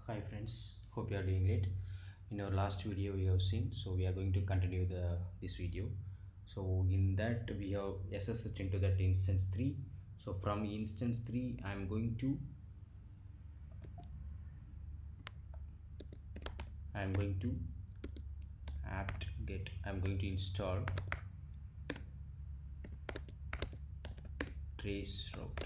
Hi friends, hope you are doing great. In our last video we have seen, so we are going to continue this video. So in that we have SSH into that instance 3. So from instance 3 I am going to apt get I'm going to install trace route.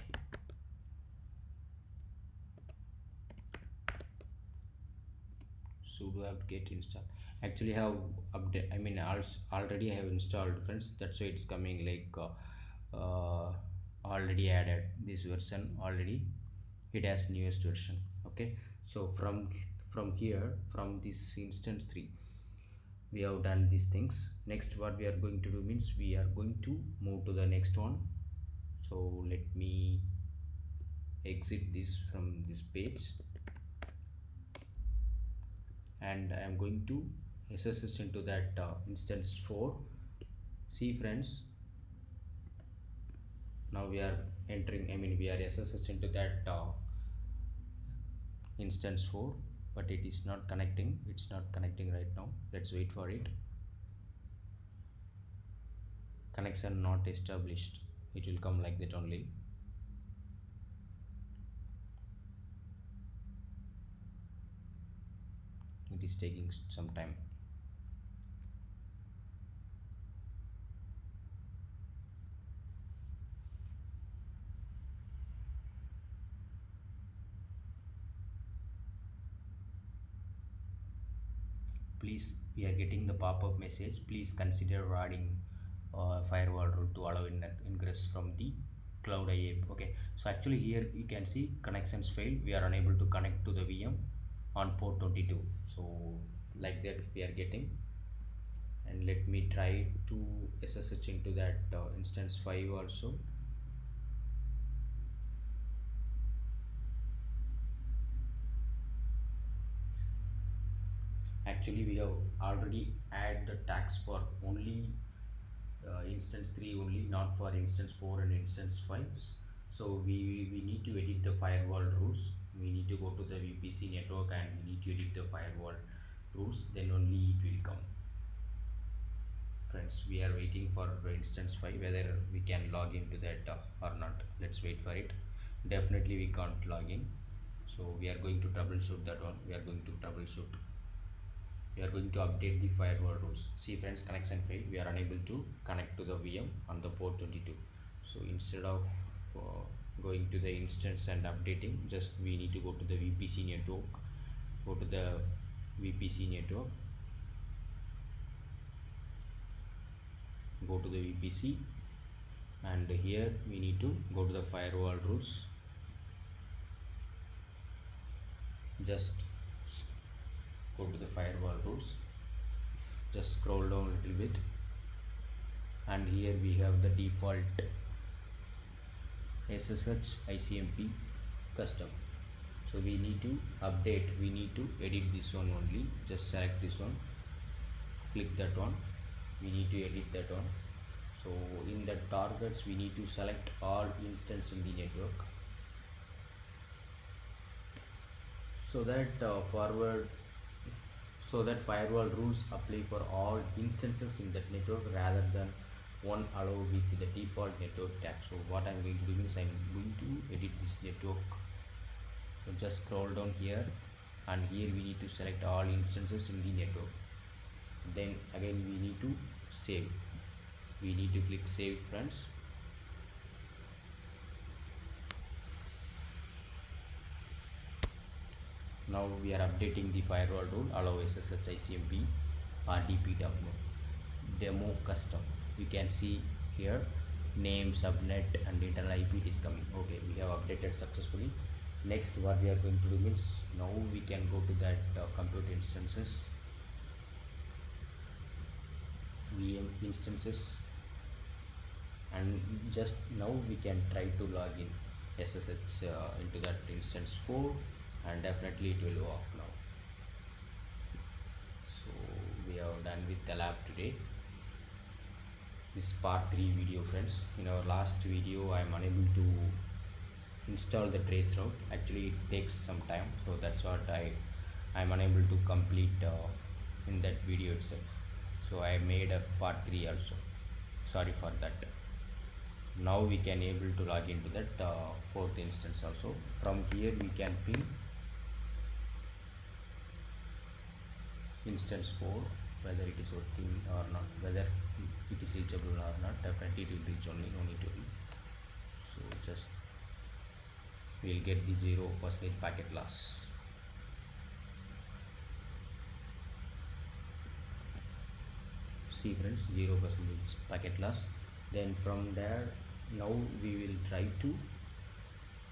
Sudo apt get install. Actually I have update, already I have installed friends, that's why it's coming like already added this version already. It has newest version. Okay, so from here, from this instance 3 we have done these things. Next what we are going to do means we are going to move to the next one. So let me exit this from this page, and I am going to SSH into that instance 4. See friends, now we are entering, we are SSH into that instance 4, but it is not connecting. It's not connecting right now. Let's wait for it. Connection not established. It will come like that only. It is taking some time. Please, we are getting the pop-up message. Please consider adding firewall rule to allow ingress from the cloud IAM. Okay, so actually here you can see connections failed. We are unable to connect to the VM on port 22. So like that we are getting. And let me try to SSH into that instance 5 also. Actually we have already add the tags for only instance 3 only, not for instance 4 and instance 5. So we need to edit the firewall rules. We need to go to the VPC network and we need to edit the firewall rules, then only it will come. Friends, we are waiting for instance 5 whether we can log into that or not. Let's wait for it. Definitely we can't log in, so we are going to troubleshoot that one. We are going to update the firewall rules. See friends, connection failed. We are unable to connect to the VM on the port 22. So instead of going to the instance and updating, just we need to go to the VPC network. Go to the VPC network. Go to the VPC, and here we need to go to the firewall rules. Just go to the firewall rules. Just scroll down a little bit, and here we have the default SSH ICMP custom. So we need to update, we need to edit this one only. Just select this one, click that one. We need to edit that one. So in the targets we need to select all instance in the network, so that firewall rules apply for all instances in that network rather than one allow with the default network tag. So what I'm going to do is I'm going to edit this network. So just scroll down here, and here we need to select all instances in the network. Then again we need to save. We need to click save friends. Now we are updating the firewall rule, allow SSH ICMP RDP demo custom. You can see here name, subnet and internal IP is coming. Okay, we have updated successfully. Next what we are going to do means, now we can go to that compute instances, VM instances, and just now we can try to log in SSH into that instance 4, and definitely it will work now. So we are done with the lab today. This part 3 video friends. In our last video I am unable to install the trace route. Actually it takes some time, so that's what I'm unable to complete in that video itself. So I made a part 3 also, sorry for that. Now we can able to log into that fourth instance also. From here we can ping instance 4, whether it is working or not, whether it is reachable or not. Definitely it will reach only, no need to read. So just we'll get the 0% packet loss. See friends, 0% packet loss. Then from there, now we will try to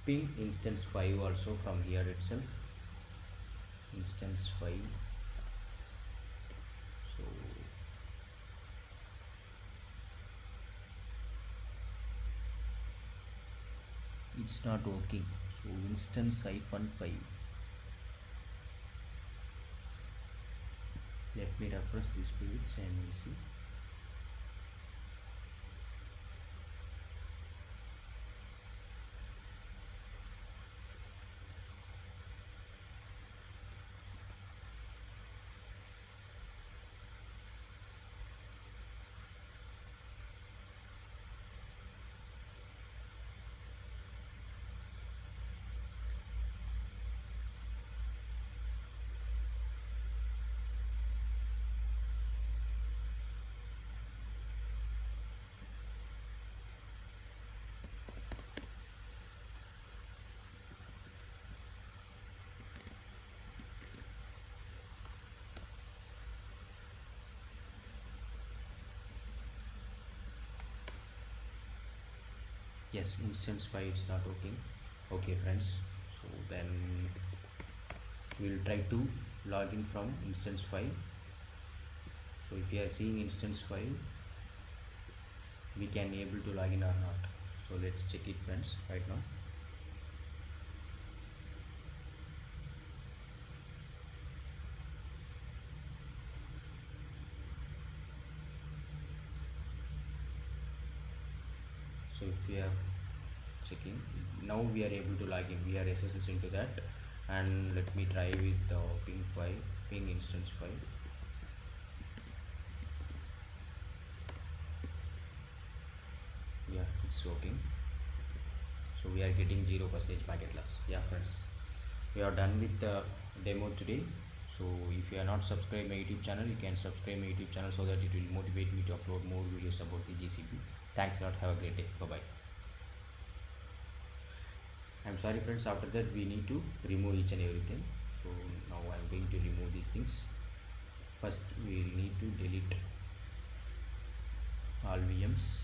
ping instance 5 also from here itself. Instance 5. So it's not working. So instance -5. Let me refresh this page and we see. Yes, instance 5 it's not working. Okay friends, so then we'll try to log in from instance 5. So if you are seeing instance 5, we can able to log in or not. So let's check it friends right now. So if we are checking, now we are able to log in, we are SSS into that. And let me try with ping 5, ping instance 5. Yeah, it's working. So we are getting 0% packet loss. Yeah friends, we are done with the demo today. So if you are not subscribed my YouTube channel, you can subscribe my YouTube channel so that it will motivate me to upload more videos about the GCP. Thanks a lot, have a great day, bye bye. I'm sorry friends, after that we need to remove each and everything. So now I'm going to remove these things. First we will need to delete all VMs.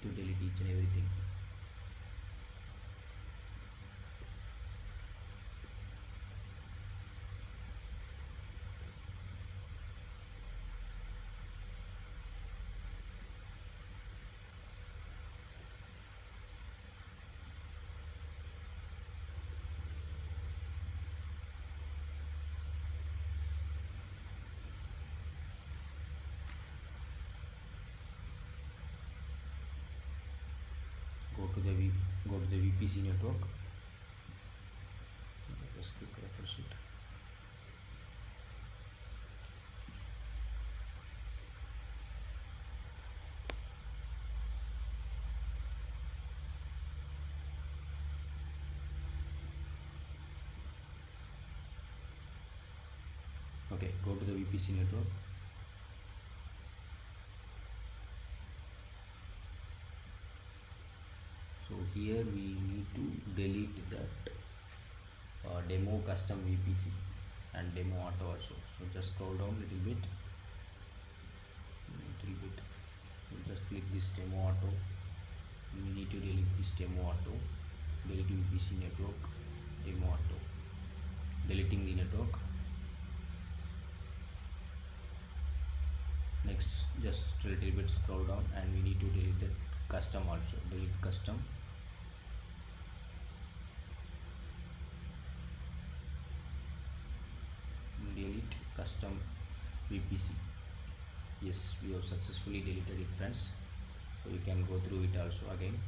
To delete each and everything. Go to the VPC network. Just click refresh it. Okay, go to the VPC network. So here we need to delete that demo custom VPC and demo auto also. So just scroll down a little bit. So just click this demo auto. We need to delete this demo auto. Delete VPC network, demo auto. Deleting the network. Next, just a little bit scroll down and we need to delete that custom also, delete custom, delete custom VPC. Yes, we have successfully deleted it, friends. So you can go through it also again.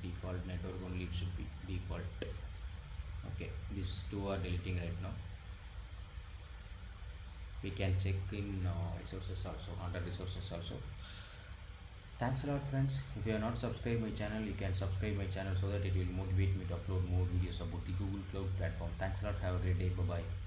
Default network only, it should be default. Okay, these two are deleting right now. We can check in resources also, under resources also. Thanks a lot, friends. If you are not subscribed my channel, you can subscribe my channel so that it will motivate me to upload more videos about the Google Cloud platform. Thanks a lot. Have a great day. Bye bye.